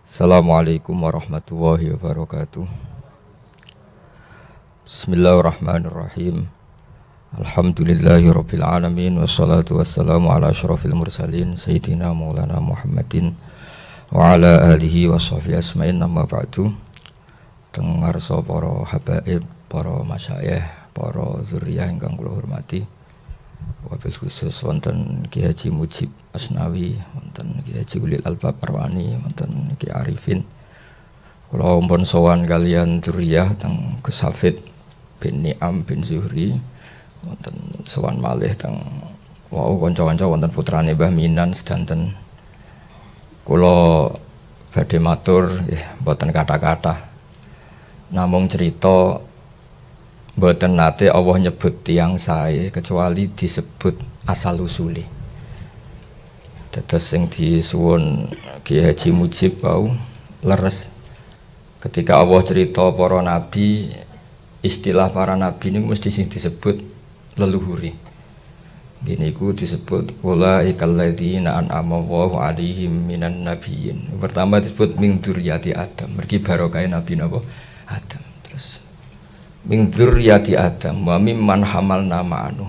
Assalamualaikum warahmatullahi wabarakatuh. Bismillahirrahmanirrahim. Alhamdulillahirabbil alamin wassalatu wassalamu ala asyrafil mursalin sayyidina maulana Muhammadin wa ala alihi washabihi asma'in amma ba'du. Teng ngarsa para habaib, para masyayikh, para zuriyah ingkang kula hormati. Wabil khusus wonten Ki Haji Mujib Asnawi, wonten Ki Haji Ulil Albab Arwani, wonten Ki Arifin. Kula ampun sowan kalian dzurriyyah teng Gus Hafid bin Ni'am bin Zuhri, wonten sowan malih teng wau kanca-kanca wonten putrane Mbah Minan sedanten. Kula badhe matur nggih mboten kata-kata. Namung cerita mboten nate Allah nyebut tiyang sae kecuali disebut asal usule. Dados sing disuwun Ki Haji Mujib wau leres ketika Allah cerita para nabi, istilah para nabi niku mesti sing disebut leluhuri. Gini ku disebut ulaikal ladzina an'ama Allahu 'alaihim minan nabiyyin. Pertama disebut min dzurriyyati Adam, mergi barokahe nabi napa Adam. Terus min dzurriyyati Adam wa mimman hamalna ma'anu.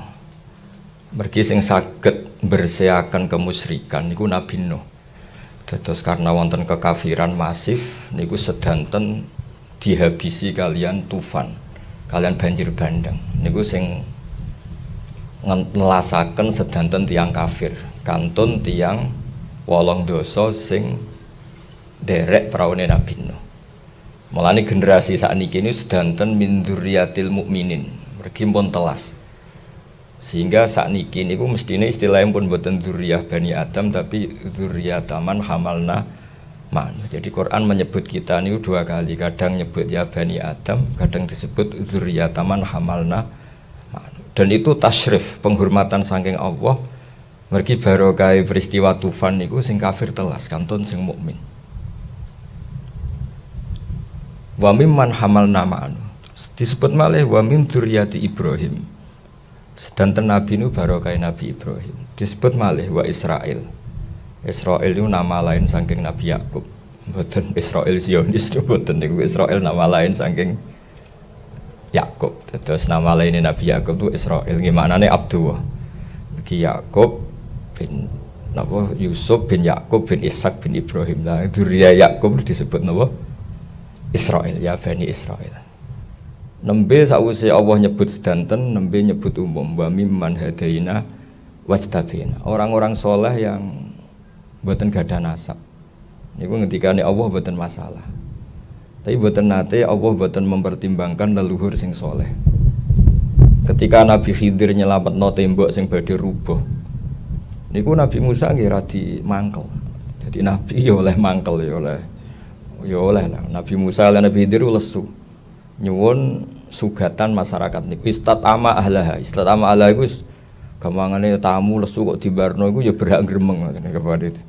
Mergi sing saged bersiakan kemusyrikan niku Nabi Nuh. Dados karena wonten kekafiran masif niku sedanten dihabisi kalian tufan, kalian banjir bandang. Niku sing nelasaken sedanten tiang kafir, kantun tiang wolong dosa sing derek praune Nabi Nuh. Mulane generasi sakniki ini sedanten min dzurriyyatil mukminin, mergi pun telas. Sehingga sakniki niku mestine istilahnya pun boten dzurriyyah Bani Adam tapi dzurriyyataman hamalna man. Jadi Quran menyebut kita niku dua kali, kadang nyebut ya Bani Adam, kadang disebut dzurriyyataman hamalna man. Dan itu tasyrif, penghormatan saking Allah. Mergi barokah peristiwa tufan niku sing kafir telas, kantun sing mukmin. Wa mimman hamalna ma'anu disebut malih wa min dzurriyyati Ibrahim. Sedanten nabi nu barokah Nabi Ibrahim. Disebut malih wa Israil. Israil itu nama lain saking Nabi Yakub. Mboten Israil Zionis mboten niku Israil nama lain saking Yakub. Terus nama lain Nabi Yakub itu Israil. Gimana nih Abdullah? Ki Yakub bin napa Yusuf bin Yakub bin Ishak bin Ibrahim. Lah dzurriyyah Yakub disebut napa? Israel, ya Bani Israel. Nembe sawise Allah nyebut sedanten, nembe nyebut umum wa mimman hadaina wajtabina. Orang-orang soleh yang mboten gadah nasab. Niku ngendikane Allah mboten masalah. Tapi mboten nate Allah mboten mempertimbangkan leluhur sing soleh. Ketika Nabi Khidir nyelametno tembok sing badhe rubuh. Niku Nabi Musa nggih radi mangkel. Jadi Nabi ya oleh mangkel ya oleh lah. Nabi Musa lan Nabi Khidir lesu nyuwun sugatan masyarakat niku istatama ahlaha. Istatama ahlaha iku gampangane tamu lesu kok dibarno iku ya berhak gremeng ngoten kepada itu.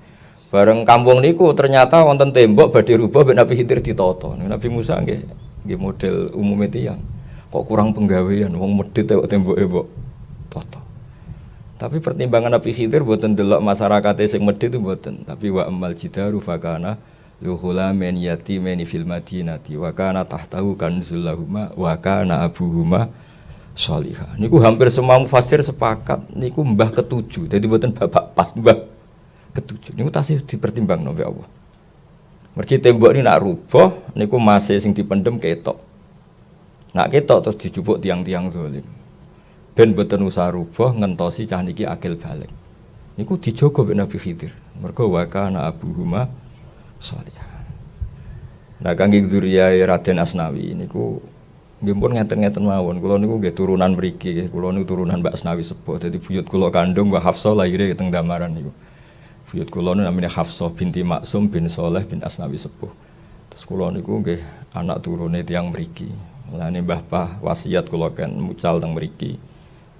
Bareng kampung niku ternyata wonten tembok badhe rubuh mek Nabi Khidir ditata. Nabi Musa nggih model umume tiyang. Kok kurang penggawean wong medhit kok temboke mbok tata. Tapi pertimbangan Nabi Khidir mboten delok masyarakate sing medhit itu mboten, tapi wa amal jidaru fakana luhula men yatimeni fil madinati wa kana tahtahu kanzul lahuma wa kana abuhuma sholihah. Niku hampir semua mufassir sepakat niku mbah ketujuh. Jadi mboten bapak pas mbah ketujuh. Niku tasih dipertimbangno mbek Allah. Mergi tembok ini nak rubuh niku masih sing dipendem ketok. Nak ketok terus dijupuk tiang-tiang zalim. Ben mboten usah rubuh ngentosi cah niki akil balik. Niku dijogo mbek Nabi Khidir. Mergo wa kana abuhuma sholihah. Nah kangge dzurriyyah Raden Asnawi niku nggih pun ngeten-ngeten mawon. Kula niku nggih turunan mriki nggih. Kula niku turunan Mbak Asnawi sepuh. Dadi buyut kula kandung Mbak Hafsah lahire teng Damaran niku. Buyut kula namanya Hafsah binti Maksum bin Saleh bin Asnawi sepuh. Terus kula niku nggih anak turune tiyang mriki. Mulane Mbah Pah wasiat kula kan mucal teng mriki.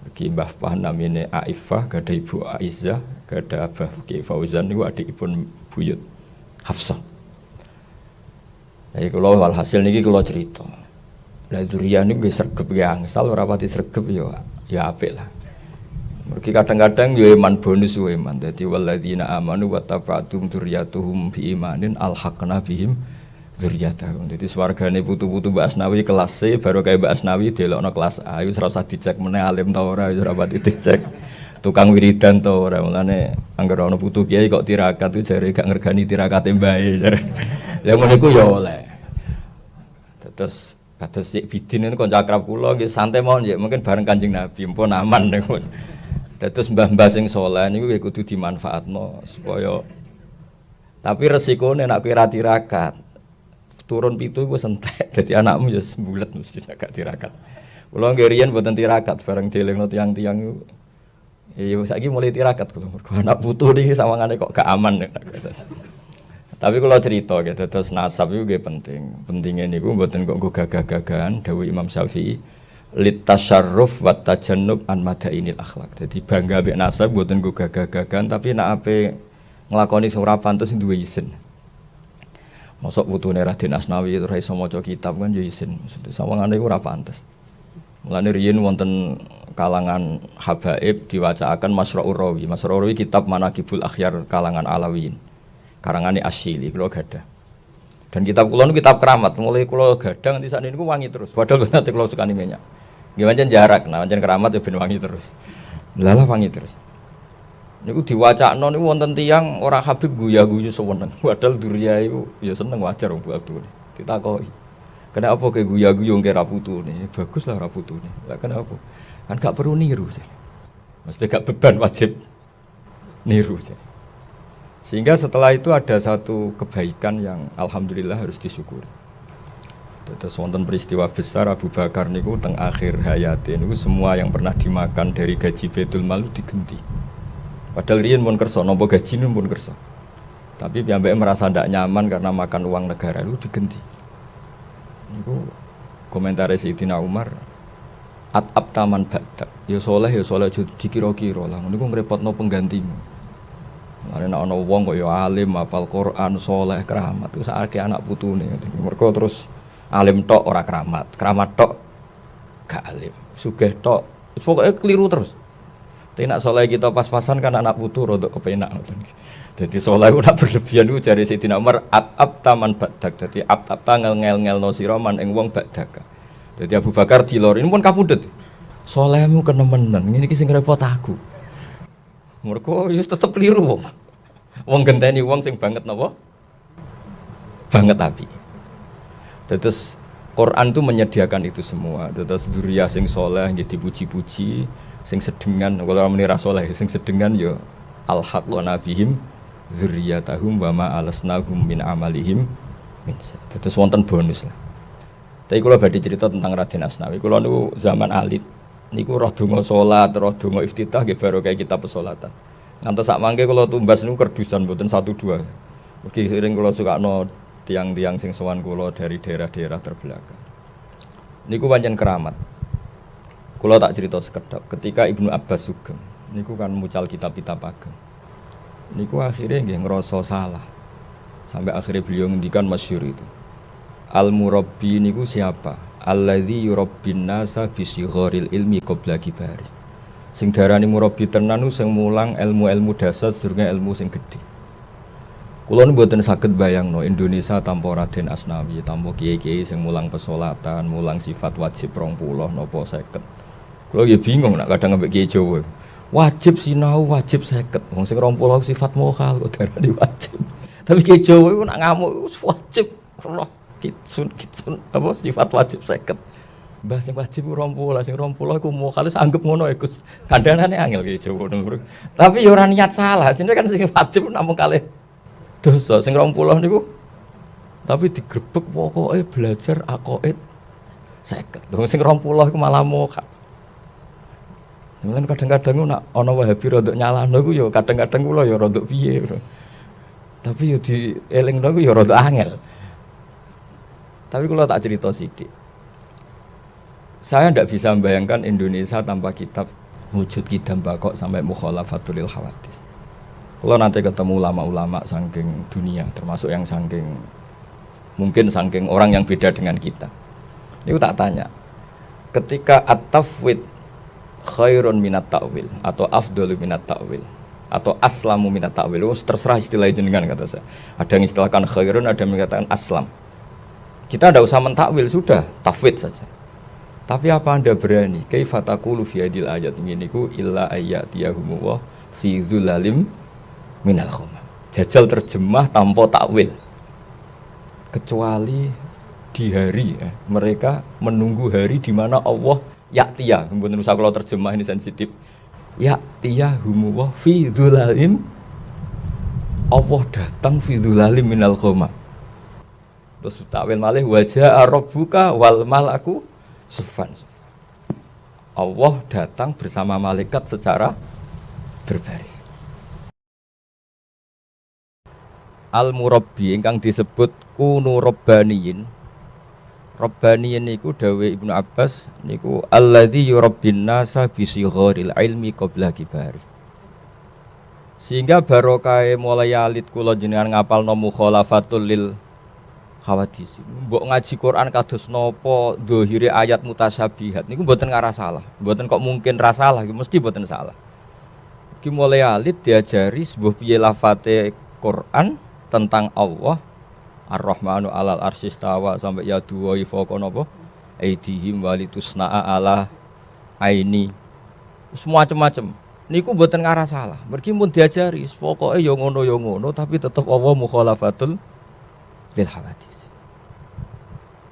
Mriki Mbah Pah namine Aifah, gadah Ibu Aizzah, gadah Abah Ki Fauzan niku adikipun buyut Hafsah. Jadi kalau walhasil niki kalau cerita, lah dzurriyyah niku nggih sregep nggih angsal ora pati sregep ya apik lah. Mergi kadang-kadang yo iman bonus yo iman. Dadi walladzina amanu wa taba'tum dzurriyyatuhum bi imanin alhaqna bihim dzurriyyatahum. Dadi swargane putu-putu Mbak Asnawi kelas C baru kayak Mbak Asnawi delokno kelas A. Wis ora usah dicek meneh alim ta ora, wis ora pati dicek. Tukang wiridan ta ora. Mulane anggere ana putu kiai kok tirakat ku jare gak ngergani tirakate mbae jare. Ya ngono iku yo oleh. Terus kados Syekh Bidin niku kanca akrab kula nggih santai mawon ya mungkin bareng Kanjeng Nabi mpun aman niku. Terus mbah-mbah sing saleh niku kudu dimanfaatno supaya tapi resikone nek kowe ra tirakat turun pitu iku entek dadi anakmu ya sembulet mesti gak tirakat. Kula nggih riyen mboten tirakat bareng dielingno tiyang-tiyang iku. Ya saiki mulai tirakat kula mergo anak putu niki sawangane kok gak aman. Tapi kalau cerita gitu terus nasab itu nggih penting. Pentingnya niku mboten kok gagah-gagahan dawuh Imam Syafi'i litasyarruf wa tajannub an madainil akhlak. Jadi bangga mbek nasab mboten go gagah-gagahan tapi nek ape nglakoni sing ora pantes duwe izin. Mosok putune Raden Asnawi ora iso maca kitab kan ya izin. Maksud sawangane iku ora pantes. Mulane riyen wonten kalangan habaib diwacaaken Masra'ur Rawi. Masra'ur Rawi kitab Manaqibul Akhyar kalangan Alawiyin. Karangane Asyili kula gadah. Dan kitab kula niku kitab keramat, mulai kula gadah nganti sakniki niku wangi terus. Padahal nanti kula sukani minyak. Nggih pancen jarak, nah pancen keramat ya ben wangi terus. Lalah wangi terus. Niku diwacakno niku wonten tiyang ora Habib guya-guyu seweneng. Padahal duriya iku ya seneng wajar wong abdune. Ditakoki. Kenapa ke guya-guyu ngke ra putune? Bagus lah ra putune. Lah kenapa? Kan gak perlu niru. Mesti gak beban wajib niru. Sehingga setelah itu ada satu kebaikan yang alhamdulillah harus disyukuri. Terus wonten peristiwa besar Abu Bakar niku teng akhir hayate niku semua yang pernah dimakan dari gaji Baitul Mal digenti. Padahal riyen mun kersa napa gajine pun kersa. Tapi piyambake merasa ndak nyaman karena makan uang negara itu digenti. Niku komentare Sayyidina Umar at-ab taman ba'da. Ya saleh dikira-kira lah. Niku ngrepotno penggantimu. Ana ana wong kok ya alim, hafal Quran, saleh, keramat. Iku sakake anak putune. Mergo terus alim tok ora keramat, keramat tok gak alim. Sugih tok, pokoke keliru terus. Tapi nek saleh kita pas-pasan kan anak putu rodok kepenak ngoten. Dadi saleh ora berlebihan iku jare Sayyidina Umar at-ab taman badak. Dadi ab-ab tangel ngel-ngelno sira man ing wong badak. Dadi Abu Bakar dilorin pun kapundhut. Salehmu kenemenan, ngene iki sing repot aku. Mergo wis tetep keliru wong. Wong genteni wong sing banget napa? Banget api. Terus Quran itu menyediakan itu semua. Terus dzurriyyah sing saleh nggih dipuji-puji, sing sedengan kalau muni ra saleh sing sedengan ya alhaqna bihim dzurriyyatahum wa ma alasnahum min amalihim min. Terus wonten bonus lah. Tapi kula badhe cerita tentang Raden Asnawi. Kula niku zaman alit niku roh donga salat, roh donga iftitah nggih baru kayak kitab pesolatan. Ngantos sak mangke kula tumbas niku kerdusan mboten 1-2. Mugi sering kula sukakno tiang-tiang sing sowan kula dari daerah-daerah terbelakang. Niku pancen keramat. Kula tak cerita sekedap ketika Ibnu Abbas sugeng. Niku kan mucal kitab-kitab ageng. Niku akhirnya nggih ngrasa salah. Sampai akhirnya beliau ngendikan masyhur itu. Al-murabbi niku siapa? Alladzi yurabbin nasa bisigharil ilmi qabla kibari. Sing darani murabbi tenan sing mulang ilmu-ilmu dasar sedurunge ilmu sing gedhe. Kula mboten saged bayangno Indonesia tanpa Raden Asnawi, tanpa kiai-kiai sing mulang pesolatan, mulang sifat wajib 20 napa 50. Kula ya bingung nek kadang ambek kiai Jawa. Wajib sinau, wajib 50. Wong sing 20 sifat mokhal kok darani wajib. Tapi kiai Jawa iku nek ngamuk wajib roh kitsun apa sifat wajib 50. Mbah sing wajib 20, sing 20 iku mokhal anggap ngono ya Gus. Kandhanane angel kiai Jawa. Tapi ya ora niat salah, jenenge kan sing wajib namung kalih dosa sing 20 niku tapi digrebek pokoke belajar aqaid 50. Lho sing 20 iku malah mokhal. Mungkin kadang-kadang nak ana Wahabi rodok nyalahno iku ya kadang-kadang kula ya rodok piye. Tapi ya dielingno iku ya rodok angel. Tapi kula tak cerita sithik. Saya ndak bisa membayangkan Indonesia tanpa kitab wujud kidam bakok sampai mukhalafatul hawadits. Kalau nanti ketemu ulama-ulama saking dunia, termasuk yang mungkin saking orang yang beda dengan kita. Ini tak tanya, ketika at-tafwid khairun minat ta'wil atau afdalu minat ta'wil atau aslamu minat ta'wil. Terserah istilah jenengan kata saya. Ada yang istilahkan khairun, ada yang mengatakan aslam. Kita tidak usah mentakwil, sudah tafwid saja. Tapi apa Anda berani? Kaifa taqulu fi hadil ayat ini ku illa ayyatiyahumullah fi dzulalim minal ghamam. Jajal terjemah tanpa takwil. Kecuali di hari mereka menunggu hari di mana Allah ya'tiyah. Mboten usah kalau terjemah ini sensitif. Ya'tiyahumullah fi dzulalim, Allah datang fi dzulalim minal ghamam. Terus takwil malih wajah rabbuka wal malaku sufan. Allah datang bersama malaikat secara berbaris. Al-murabbi ingkang disebut kunu rabbaniyin. Rabbaniyin niku dawuh Ibnu Abbas niku alladzi yurabbin nasa bi sigharil ilmi qabla kibari. Sehingga barokah mulai alit kula jenengan ngapalno mukhalafatul lil hawadis. Mbok ngaji Quran kados napa dhahire ayat mutasyabihat niku mboten ngarah salah. Mboten kok mungkin ra salah, mesti mboten salah. Iki mulai alit diajari sebuah piye lafate Quran tentang Allah Ar-Rahmanu 'alal arsy istawa sampai ya duwa fawqa napa aidihim walitusna'a ala aini. Semua macam-macam. Niku mboten ngarah salah. Mergi mun diajari pokoke ya ngono tapi tetep Allah mukhalafatul lil hawadis.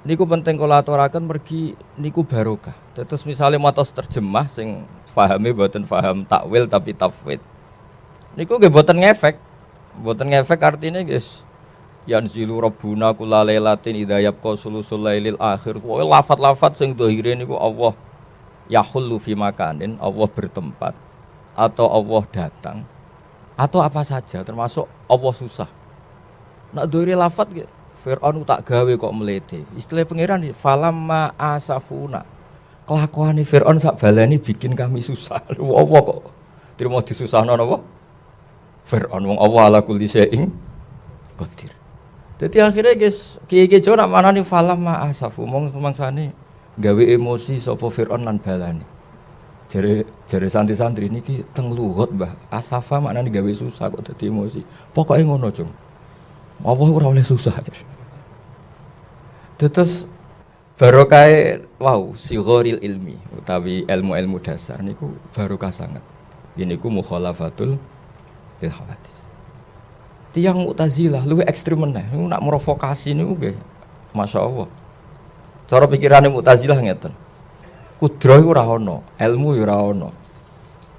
Niku penting kula aturaken mergi niku barokah. Terus misalnya matos terjemah sing pahame mboten paham takwil tapi tafwid. Niku nggih mboten ngefek. Mboten ngefek artine guys. Yanzilu rabbuna kullalailatin idza yabqa sulusul lailil akhir. Pokoke lafat-lafat sing dhahire niku Allah yahullu fi makanin, Allah bertempat atau Allah datang atau apa saja termasuk Allah susah. Nak dhahire lafat nggih Fir'aun tak gawe kok melete. Istilah pangeran falamma asafuna. Kelakuane Fir'aun sak baleni bikin kami susah. Allah kok trimo disusahno napa? Fir'aun wong Allah ala kulli syai'in qadir. Dadi akhirnya guys, kiye-kiye jo nak manani falamma asafu mong mangsane gawe emosi sapa Fir'aun lan balani. Jare santri-santri niki teng lugat Mbah. Asafa maknane gawe susah kok dadi emosi. Pokoke ngono, Cung. Allah ora oleh susah. Terus barokah sigharil ilmi utawi ilmu-ilmu dasar niku barokah sangat. Niku mukhalafatul lil hawadis. Tiyang Mu'tazilah luwih ekstrem meneh. Niku nak provokasi niku nggih masyaallah. Cara pikirane Mu'tazilah ngeten. Kudrah iku ora ana, ilmu ora ana.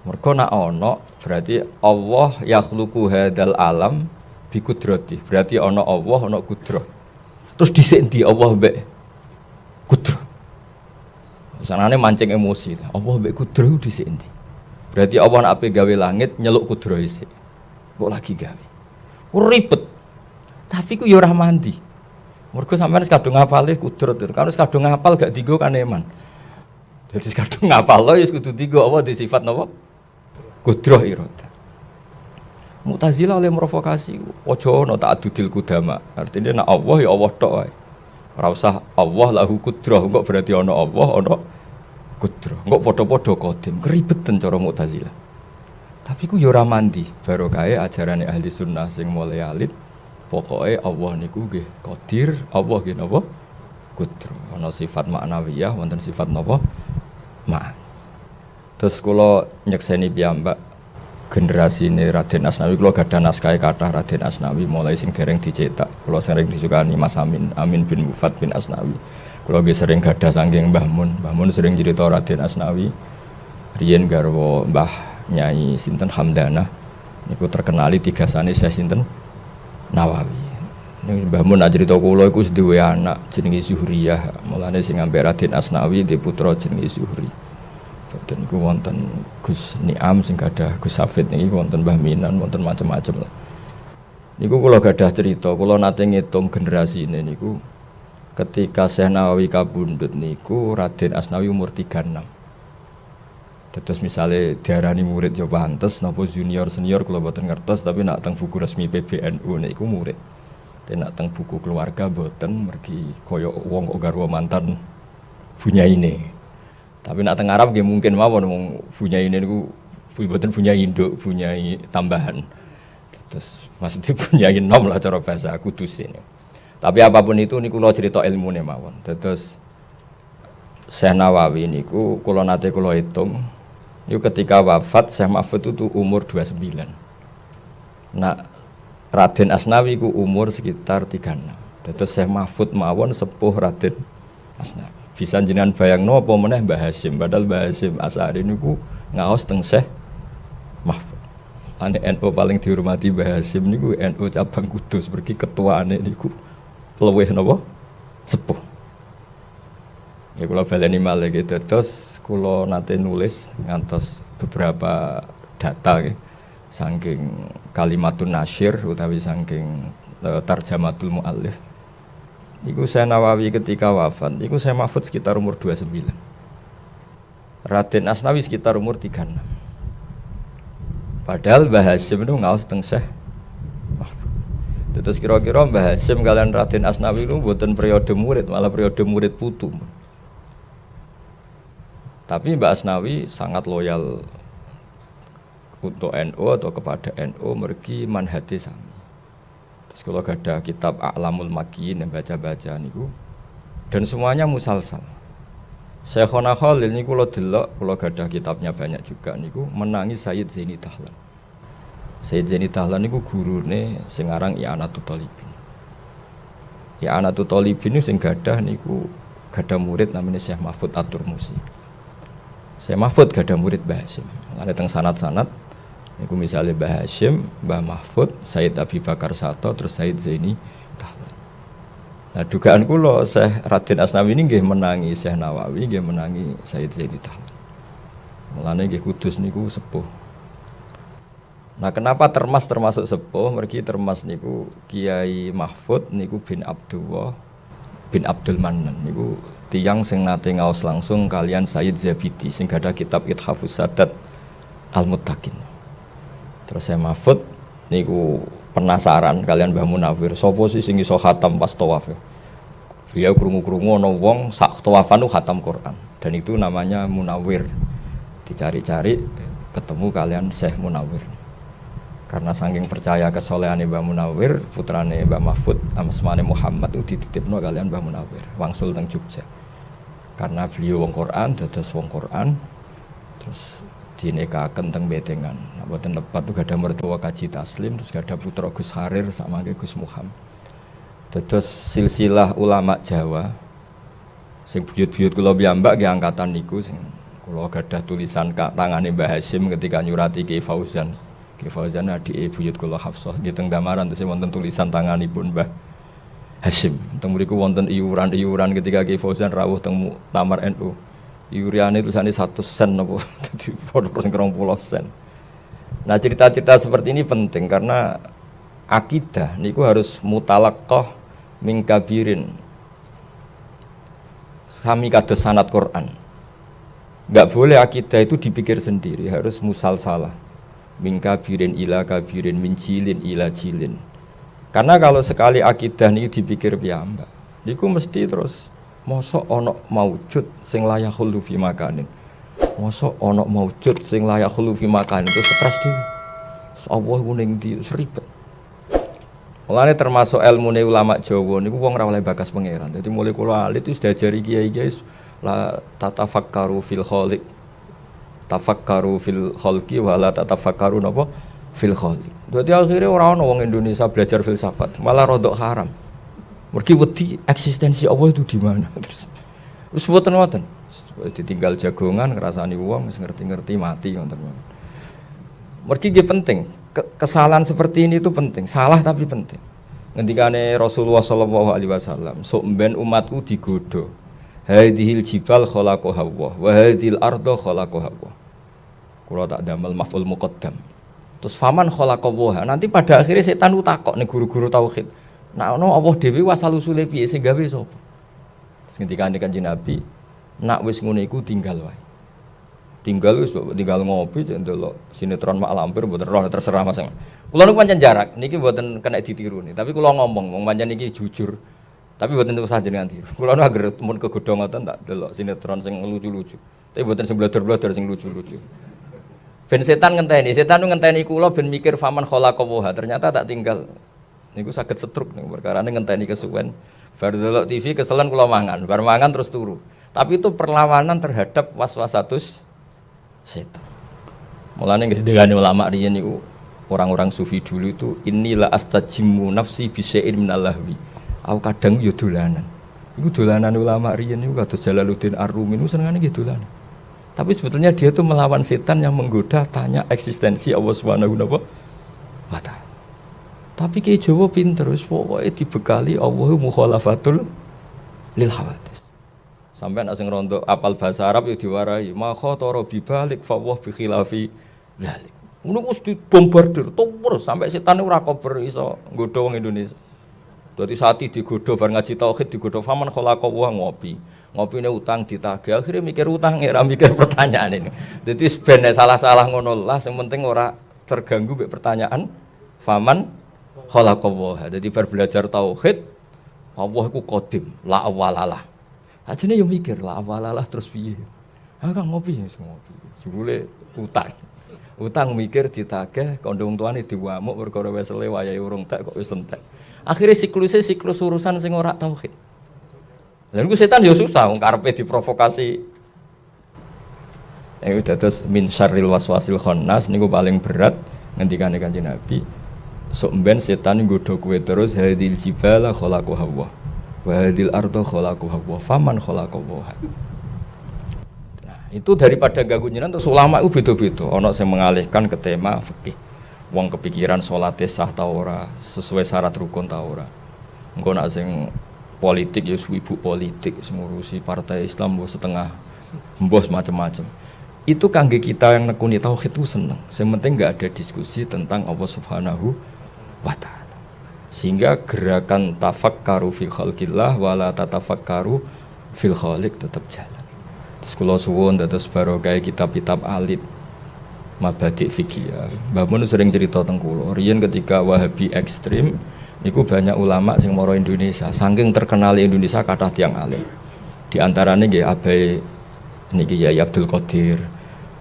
Mergo nak ana berarti Allah yakhluqu hadzal alam bi qudrati. Berarti ana Allah, ana kudrah. Terus dhisik ndi Allah mbek kudrah. Sanane mancing emosi. Allah mbek kudrah dhisik ndi? Berarti Allah nek ape gawe langit nyeluk kudrah isik. Kok lagi gawe. Ribet. Tapi ku ya ora mandi. Mergo sampeyan wis kadung ngapale kudrah. Kan wis kadung ngapal gak dienggo kan eman. Jadi kadung ngapal lho ya kudu dienggo Allah di sifat napa? Kudrah iradah. Mu'tazilah oleh provokasi, ojo ono ta'addudil qudama. Artinya nek Allah ya Allah tok wae. Ora usah Allah lahu kudrah, kok berarti ono Allah, ono kudrah. Kok padha-padha qadim, keribetan cara Mu'tazilah. Tapi ku ya ora mandi, barokahe ajarane ahli sunnah sing mulai alit. Pokoke Allah niku nggih qadir, Allah nggih napa? Kudrah. Ana sifat maknawiyah, wonten sifat napa? Ma'an. Terus kula nyekseni piyambak generasi ini Raden Asnawi, kalau gada naskah kata Raden Asnawi mulai sing dereng dicetak, kalau sering disukani Mas Amin bin Mufad bin Asnawi, kalau sering gada sangking Mbah Mun sering cerita Raden Asnawi, riyen garwa Mbah Nyai Sinten Hamdanah, niku terkenali tiga sane saya Sinten Nawawi. Ini Mbah Mun cerita kula iku duwe anak jenenge Zuhriyah, mulane sing ambek Raden Asnawi di putra jenenge Zuhri. Dan iku wonten Gus Niam sing gadah Gus Safid niki wonten Mbah Minan wonten macam-macam lah. Niku kula gadah cerita, kula nate ngitung generasi ini niku ketika Syekh Nawawi kabundut niku Raden Asnawi umur 36. Terus misalnya diarani murid yo pantes napa junior senior kula boten ngertos tapi nak teng buku resmi PBNU niku murid. Tapi nak teng buku keluarga boten mergi kaya wong kok garwa mantan punya ini. Tapi nak teng Arab nggih mungkin mawon wong punya ini niku mboten punya induk, punya tambahan. Terus maksudnya punya nom lah cara bahasa Kudus ini. Tapi apapun itu niku kula cerita ilmune mawon. Terus Syekh Nawawi niku kula nate kula hitung niku ketika wafat Syekh Mahfud itu umur 29. Nah Raden Asnawi ku umur sekitar 36. Terus Syekh Mahfud mawon sepuh Raden Asnawi. Bisa jenengan bayangno apa meneh Mbah Hasyim, padahal Mbah Hasyim Asy'ari niku ngaos teng Syekh Mahfud. Ane NU paling dihormati Mbah Hasyim niku NU cabang Kudus, pergi ketuaane niku luwih napa? Sepuh. Ya kula baleni malih gitu. Terus kula nate nulis ngantos beberapa data nggih. Saking kalimatun nasyir utawi saking tarjamatul muallif. Iku Syekh Nawawi ketika wafat, iku Syekh Mahfud sekitar umur 29. Raden Asnawi sekitar umur 36. Padahal Mbah Hasyim itu ngaos teng Syekh Mahfud. Terus kira-kira Mbah Hasyim kalian Raden Asnawi itu mboten periode murid, malah periode murid putu. Tapi Mbah Asnawi sangat loyal untuk NU atau kepada NU mergi manhati sami. Terus kalau ada kitab A'lamul Makiyin yang baca-baca niku dan semuanya musalsal. Syekhona Khalil niku kula delok, kula gadah kitabnya banyak juga niku menangi Sayyid Zaini Dahlan. Sayyid Zaini Dahlan niku gurune sing aran I'anatul Thalibin. I'anatul Thalibin sing gadah niku gadah murid namanya Syekh Mahfud At-Turmusi. Syekh Mahfud gadah murid Mbah Hasyim. Ada teng sanad-sanad niku misalnya Mbah Hasyim, Mbah Mahfud, Sayyid Abi Bakar Sato, terus Sayyid Zaini Dahlan. Nah dugaan kula Syekh Raden Asnawi ini nggih menangi Syekh Nawawi, nggih menangi Sayyid Zaini Dahlan. Mulane nggih Kudus niku sepuh. Nah kenapa Termas termasuk sepuh? Mergi Termas niku Kiai Mahfud niku bin Abdullah bin Abdul Manan niku tiyang sing nate ngaos langsung kalian Sayyid Zabidi sing gadah kitab Ithafus Sadat Al-Muttaqin. Terus saya Mahfud niku penasaran kalian Mbah Munawir sapa sih sing iso khatam pas tawaf ya. Beliau krungu-krungu ana wong sak tawafan ku khatam Quran dan itu namanya Munawir. Dicari-cari ketemu kalian Syekh Munawir. Karena saking percaya kesolehane Mbah Munawir, putrane Mbah Mahfud asmane Muhammad itu dititipno kalian Mbah Munawir wangsul teng Jogja. Karena beliau wong Quran dados wong Quran terus dinikahaken teng Betengan. Nah, boten lepat tuh gada mertua Kaji Taslim, terus gada putra Gus Harir sama Gus Muhammad. Terus silsilah ulama Jawa, sing buyut-buyut kula piyambak nggih angkatan niku sing kula gadah tulisan tangane Mbah Hasyim ketika nyurati Ki Fauzan. Ki Fauzan adike buyut kula Hafsah nggih teng Damaran terus wonten tulisan tanganipun Mbah Hasyim. Teng mriku wonten iuran-iuran ketika Ki Fauzan rawuh teng Tamar NU. Iuriane tulisannya 1 sen apa jadi persen 20 sen. Nah cerita-cerita seperti ini penting karena akidah niku harus mutalaqqah min kabirin sami kados sanad Quran. Enggak boleh akidah itu dipikir sendiri, harus musalsalah min kabirin ila kabirin min jilin ila jilin. Karena kalau sekali akidah niku dipikir piyambak niku mesti terus mosok ono maujud sing layak khulu fi makanin. Mosok ono maujud sing layak khulu fi makanin itu stres dhewe. Allah ku ning ndi seribet. Mulane termasuk ilmune ulama Jawa niku wong ora oleh bakas pangeran. Dadi mulai kula alit wis diajari kiai-kiai la tatafakkaru fil khaliq. Tafakkaru fil khalqi wa la tatafakkaru napa fil khaliq. Dadi akhire ora ono wong Indonesia belajar filsafat, malah rodok haram. Mergi wedi eksistensi Allah itu di mana terus. Wis mboten-mboten. Ditinggal jagongan ngrasani wong wis ngerti-ngerti mati ngoten. Mergi nggih penting. Kesalahan seperti ini itu penting. Salah tapi penting. Ngendikane Rasulullah sallallahu alaihi wasallam, sok mben umatku digodho. Hadhil jibal khalaqaha Allah wa hadhil arda khalaqaha Allah. Kula tak damel maf'ul muqaddam. Terus faman khalaqaha. Nanti pada akhirnya setan ku takok ning guru-guru tauhid. Nah, Allah dewi wasal usule piye sing gawe sapa? Ngendikane Kanjeng Nabi, nak wis ngono iku tinggal wae. Tinggal wis tinggal ngopi cek ndelok sinetron mak lampir mboten roh terserah Mas. Kula niku pancen jarak, niki mboten kena ditiru nih, tapi kula ngomong wong pancen iki jujur. Tapi mboten usah jenengan tiru. Kula nu agar mun kegodho ngoten tak delok sinetron sing lucu-lucu. Tapi mboten sing blodor-blodor sing lucu-lucu. Ben setan ngenteni kula ben mikir faman khalaqaha. Ternyata tak tinggal niku saged setruk niku perkarane ngenteni kesuwen. Bar delok TV keselen kula mangan, bar mangan terus turu. Tapi itu perlawanan terhadap waswasatus setan. Mulane ngendikane ulama riyen niku orang-orang sufi dulu itu inilah astajimu nafsi bisya'in minal lahwi. Aku kadang yo dolanan. Iku dolanan ulama riyen niku kados Jalaluddin Ar-Rumi niku senengane nggih dolanan. Tapi sebetulnya dia itu melawan setan yang menggoda tanya eksistensi Allah Subhanahu wa taala. Tapi Ki Jawa pinter wis pokoke dibekali Allahu mukhalafatul lil hawadits. Sampai nek sing rondo apal bahasa Arab yo diwarai ma khatara bi balik fa wa bi khilafi dzalik. Ngono wis dibombardir terus sampai setan ora kober iso nggodha wong Indonesia. Dadi sati digodha bar ngaji tauhid digodha faman khalaqa wa ngopi. Ngopine utang ditagih akhire mikir utang ora mikir pertanyaan ini. Dadi ben salah-salah ngono lah sing penting ora terganggu mek pertanyaan faman khalaqa wa. Dadi bar belajar tauhid Allah iku qadim la awalalah. Ajane yo mikir la awalalah terus piye. Ah Kang ngopi wis ngopi. Jebule utang. Utang mikir ditagih kandha wong tuane diwamuk perkara wesele wayahe urung tek kok wis entek. Akhirnya siklus urusan sing ora tauhid. Lha niku setan ya susah wong karepe diprovokasi. Iku dados min syarril waswasil khannas niku paling berat ngendikane Kanjeng Nabi. Sok mben setan nggodha kowe terus hadil jibala khalaqaha wa hadil arda khalaqaha wa faman khalaqaha. Nah, itu daripada ganggu jenengan terus ulama itu beda-beda. Ana sing mengalihkan ke tema fikih. Wong kepikiran salat sah ta ora, sesuai syarat rukun ta ora. Engko nek sing politik ya ibu politik sing ngurusi partai Islam mbok setengah mbos macam-macam. Itu kangge kita yang nekuni tauhid itu seneng. Yang penting enggak ada diskusi tentang Allah Subhanahu wa taala. Sehingga gerakan tafakkaru fil khalqillah wala tatafakkaru fil khaliq tetap jalan. Terus kula suwun dados barokah kitab-kitab alit Mabadik fikih ya. Mbah Mun sering cerita teng kula, riyen ketika Wahabi ekstrim niku banyak ulama sing mara Indonesia, saking terkenal Indonesia kathah tiyang alim. Di antarane nggih Abai niki Yai Abdul Qadir.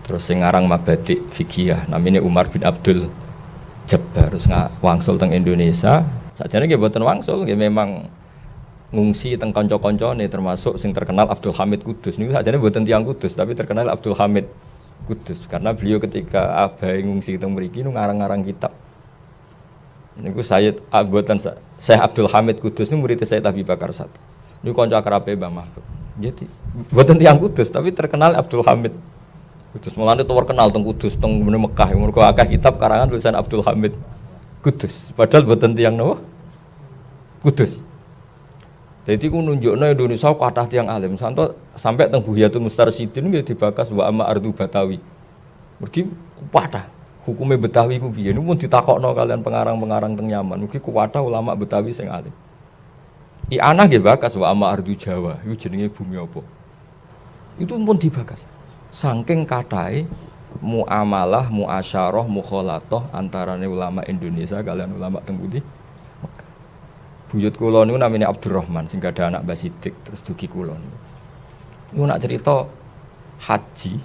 Terus sing aran Mabadik fikih ya, namine Umar bin Abdul Jabbar, terus wangsul teng Indonesia. Sakjane nggih boten wangsul, nggih memang ngungsi teng kanca-kancane termasuk sing terkenal Abdul Hamid Kudus. Niku sakjane boten tiyang Kudus, tapi terkenal Abdul Hamid Kudus karena beliau ketika Abai ngungsi teng mriki nu ngarang-ngarang kitab. Niku Sayyid Abuatan Syekh Abdul Hamid Kudus niku murid Sayyid Abi Bakar I. Niku kanca akrabe Mbah Mahfud. Jadi boten tiyang Kudus tapi terkenal Abdul Hamid Kudus. Mulane terkenal teng Kudus teng Mekah. Mergo akeh kitab karangan tulisan Abdul Hamid Kudus. Padahal boten tiyang napa? Kudus. Jadi ku nunjukno Indonesia kathah tiyang alim. Sampai teng Buhyatul Mustarsyidin nggih dibakas wa amma ardu Batawi. Mergi kathah. Hukume Betawi ku piye? Niku pun ditakokno kalian pengarang-pengarang teng Yaman. Mugi kathah ulama Betawi sing alim. Ana nggih bakas wa amma ardu Jawa. Iku jenenge bumi apa? Itu pun dibakas. Saking kathahe muamalah, muasyarah, mukhalatah antarane ulama Indonesia kalian ulama teng pundi? Buyut kula niku namine Abdurrahman sing gadah anak Mbah Sidik terus dugi kula niku. Niku nak cerita haji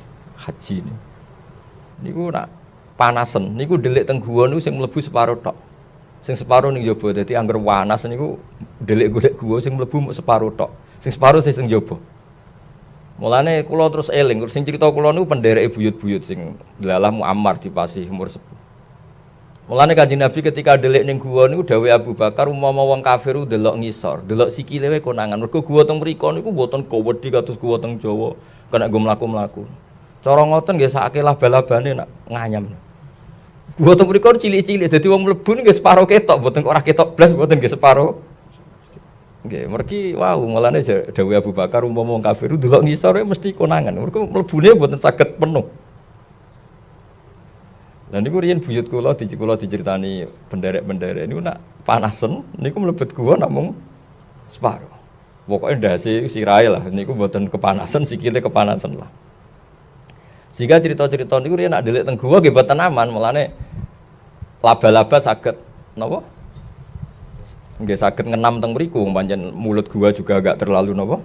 niku nak panasen niku delik teng guwa niku sing mlebu separo tok. Sing separo ning jaba dadi angger wanas niku delik golek guwa sing mlebu mung separo tok. Sing separo sing jaba. Mulane kula terus eling sing cerita kula niku pendereke buyut-buyut sing delalah Muammar dipasih umur sepuh. Mulane Kanjeng Nabi ketika delik ning guwa niku dawuh Abu Bakar umpama wong kafir delok ngisor, delok sikile wae konangan. Mergo guwa teng mriku niku mboten kowedi kados guwa teng Jawa, kena nggo mlaku-mlaku. Cara ngoten nggih sakake laba-labane nak nganyam. Guwa teng mriku cilik-cilik dadi wong mlebu nggih separo ketok, mboten ora ketok blas, mboten nggih separo. Nggih, mergi wow, mulane dawuh Abu Bakar umpama wong kafir delok ngisor mesti konangan. Mergo mlebune mboten saged penuh. Dan niku riyen buyut kula diceritani penderek-penderek niku nak panasen niku mlebet gua namung separo. Pokoke ndase sirahe lah niku mboten kepanasan sikile kepanasan lah. Sehingga cerita-cerita niku riyen nak delik teng gua nggih mboten aman, mulane laba-laba saged napa? nggih saged ngenam teng mriku pancen mulut gua juga agak terlalu napa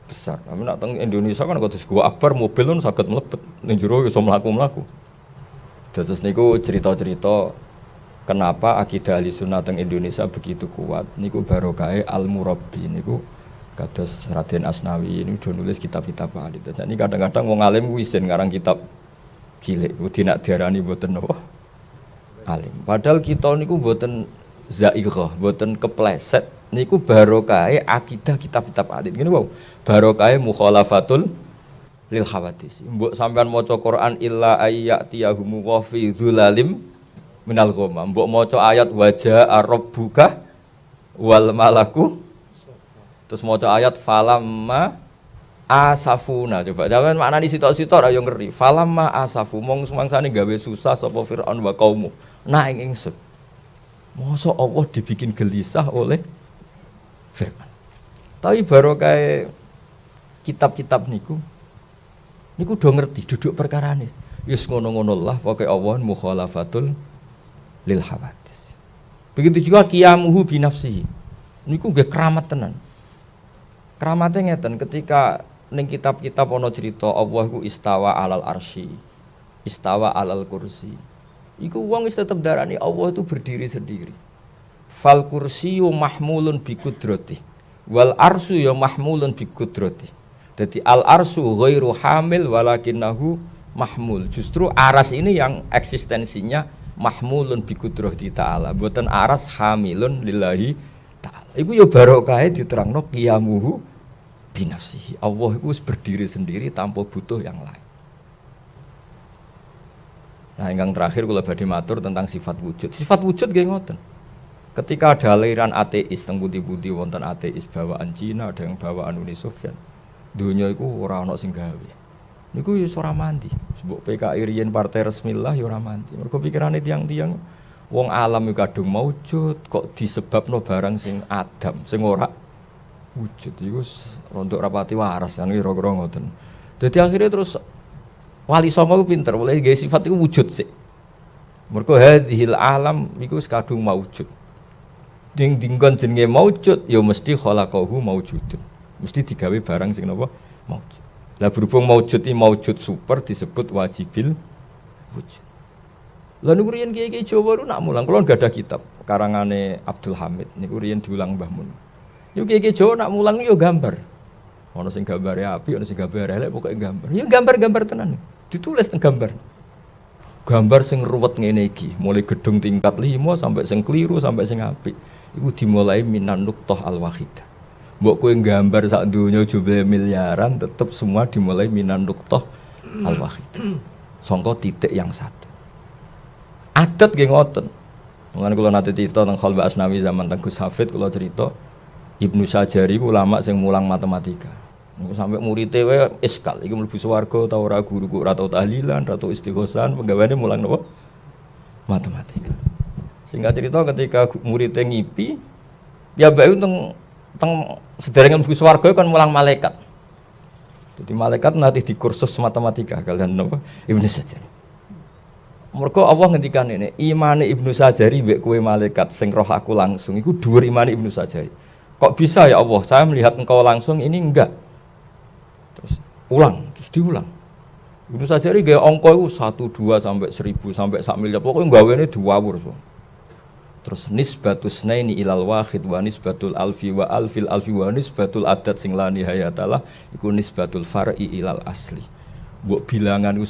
besar. Tapi nek teng Indonesia kan kudu gua akbar mobil pun saged mlebet ning jero iso mlaku-mlaku. Terus niku cerita-cerita kenapa akidah Ahlussunnah teng Indonesia begitu kuat niku barokahe al-murabbi niku kados Raden Asnawi ini udah nulis kitab-kitab hadis. Jadi kadang-kadang wong alim ku isin ngarang kitab cilik kudu nak diarani mboten napa alim. Padahal kita niku mboten zaighah, mboten kepleset niku barokahe akidah kitab-kitab hadis. Ngene wae. Barokahe mukhalafatul lil khawadis. Mbok sampean maca Quran illa ayyatiyahum wa fi dzulalim minal ghamam. Mbok maca ayat wajaa rabbuka wal malaku terus maca ayat falamma asafuna. Coba sampean maknani sitok-sitok ra yo ngeri. Falamma asafu mong semangsane gawe susah sapa Firaun wa kaumu. Nah ing ingsun. Mosok Allah dibikin gelisah oleh Firman. Tapi barokah kitab-kitab niku do ngerti duduk perkarane. Wis ngono-ngono lah pokoke Allah mukhalafatul lil hawadis. Begitu juga qiyamuhu bi nafsihi. Niku nggih keramat tenan. Keramatnya ngeten ketika ning kitab-kitab ana cerita Allah ku istawa alal arsy, istawa alal kursi. Iku wong wis tetep darani Allah itu berdiri sendiri. Fal kursiyyu mahmulun bi qudrati wal arsyu ya mahmulun bi qudrati. Jadi al arsyu ghairu hamil walakinnahu mahmul. Justru aras ini yang eksistensinya mahmulun bi qudrati ta'ala. Mboten aras hamilun lillahi ta'ala. Iku ya barokahe diterangno qiyamuhu binafsihi. Allah itu berdiri sendiri tanpa butuh yang lain. Nah, yang terakhir kula badhe matur tentang sifat wujud. Sifat wujud nggih ngoten. Ketika ada aliran ateis teng pundi-pundi wonten ateis bawaan Cina, ada yang bawaan Uni Soviet. Dunia iku ora ana sing gawe. Niku ya ora mandi. Mbok PKI riyen partai resmi lah ya ora mandi. Mergo pikirane tiang-tiang wong alam iku kadung maujud kok disebabno barang sing adam, sing ora wujud. Iku rontok rapati waras kan kira-kira ngoten. Dadi akhirnya terus Wali Songo ku pinter, mulai gawe sifat iku wujud sik. Mergo hadhil alam iku kadung maujud. Ding dinggon jenenge maujud ya mesti khalaqahu maujudun. Mesti digawe barang sing napa maujud. Lah berhubung maujud iki maujud super disebut wajibil wujud. Lah niku riyen kiai-kiai Jawa nak mulang kula enggak ada kitab karangane Abdul Hamid niku riyen diulang Mbah Mun. Niku kiai-kiai Jawa nak mulang yo gambar. Ono sing gambare apik, ono sing gambare elek pokoke gambar. Ya gambar-gambar tenan. Ditulis teng gambar. Gambar sing ruwet ngene iki, mulai gedung tingkat 5 sampai sing kliru sampai sing apik. Iku dimulai minan nuqtah al-wahidah. Mbok kowe gambar sak donya jumlah miliaran tetep semua dimulai minan nuqtah al-wahidah. Sangka titik yang satu. Adat nggih ngoten. Mulane kula nate cerita teng Khalwa Asnawi zaman teng Gus Hafid kula cerita Ibnu Sajari ulama sing mulang matematika. Niku sampai muridé wae iskal iki mlebu swarga ta ora guru kok ora tau tahlilan, ora tau istighosan, penggaweane mulang napa? Matematika. Singkat cerita ketika muridé ngipi, ya bae teng sederenge mlebu swarga kan mulang malaikat. Jadi malaikat nanti di kursus matematika kalian napa? Ibnu Sajari. Mergo Allah ngendikan ini, imane Ibnu Sajari mbek kowe malaikat sing roh aku langsung iku dhuwur imane Ibnu Sajari. Kok bisa ya Allah, saya melihat engkau langsung ini enggak. Terus ulang, terus diulang. Ibnu Sajari gaya angka itu 1, 2 sampai 1000 sampai 1 miliar. Pokoknya gawene diwawur. Terus nisbatus naini ilal wahid wa nisbatul alfi wa alfil alfi wa nisbatul adat sing la nihayatalah iku nisbatul far'i ilal asli. Mbok bilangan iku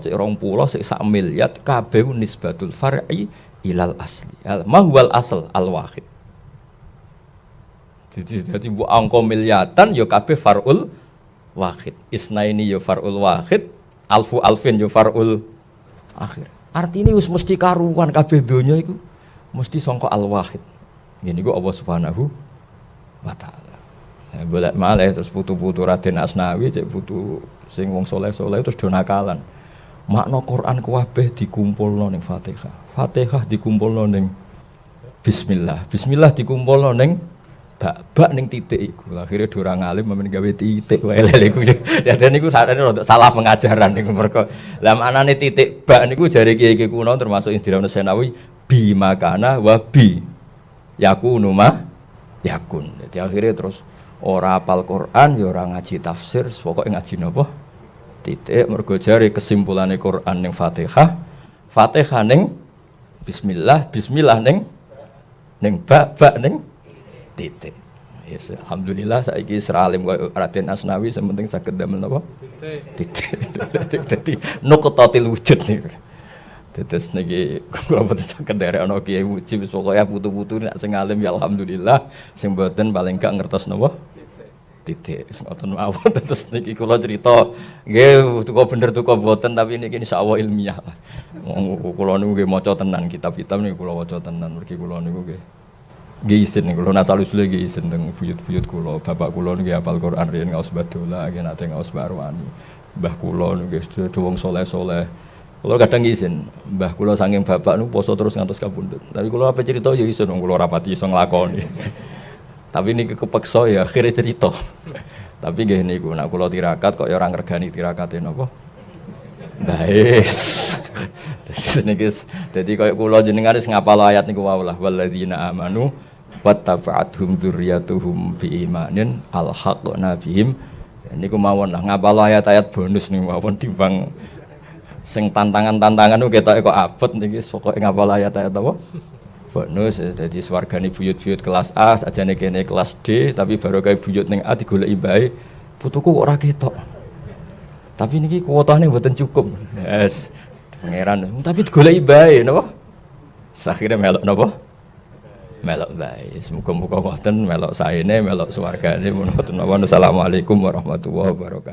10, cek 20, cek 1 miliar kabeh nisbatul far'i ilal asli. Mahwal asal al wahid. Jadi bu angka miliatan yo kabeh farul wahid. Isnaini yo farul wahid, alfu alfin yo farul akhir. Artinya wis mesti karuan kabeh donya iku mesti sangka al wahid. Ngene iku Allah Subhanahu wa taala. Ya boleh malih terus putu-putu Raden Asnawi cek putu sing wong saleh-saleh terus do nakalan. Makna Quran kabeh dikumpulno ning Fatihah. Fatihah dikumpulno ning bismillah. Bismillah dikumpulno ning bak ning titik iku. Akhire ora ngalim men gawe titik wae lele iku. Ya dan niku sadane salah pengajaran niku mergo. Lah maknane titik bak niku jare kiai-kiai kuno termasuk Indra Senawi bi makana wa bi. yakunu ma yakun. Jadi akhirnya terus ora hafal Quran ya ora ngaji tafsir, pokoke ngaji napa? Titik. Mergo jare kesimpulane Quran ning Fatihah, Fatihah ning bismillah, bismillah ning ba ning titik. Yes, alhamdulillah saiki seralim koyo Raden Asnawi sementing saged damel napa? Titik. Dadi nuqtatil wujud niku. Tetes niki kula boten saged derek ana kiai muji wis pokoke putu-putu nek sing alim ya alhamdulillah, sing boten paling gak ngertos napa? Titik. Wis ngoten mawon. Terus niki kula cerita nggih tuku bener tuku boten tapi niki insyaallah ilmiah lah. Kula niku nggih maca tenan kitab-kitab niku kula waca tenan mergi kula niku nggih izin nih, kalau nasal usul lagi izin tentang buyut-buyut kulo, bapak kulo nih hafal Quran riyen ngaos badola, agen ate ngaos barwani, mbah kulo nih wong soleh-soleh, kulo kadang izin, mbah kulo saking bapak nih poso terus ngantos kabundut, tapi kulo apa cerita ya izin, kulo rapati iso nglakoni, tapi ini kepeksa ya akhirnya cerita, tapi gini niku, nak kulo tirakat kok ya orang regani tirakatin apa? Jadi kayak kulo jenengan wis ngapal ayat niku wae lah walladzina amanu wattaba'athum dzurriyyatuhum biimanin alhaqna bihim. Niku mawon lah ngapal ayat-ayat bonus niku mawon timbang sing tantangan-tantangan niku ketoke kok abot niki pokoke ngapal ayat-ayat apa? Bonus. Jadi swargane buyut-buyut kelas A sajane kene kelas D tapi baru kayak buyut ning A digoleki bae putuku kok ora ketok. Tapi niki kuotane mboten cukup. Yes. Pangeran tapi digoleki bae napa? Akhire melok napa? Melok bae. Muga-muga wonten melok saene, melok swargane. Assalamualaikum warahmatullahi wabarakatuh.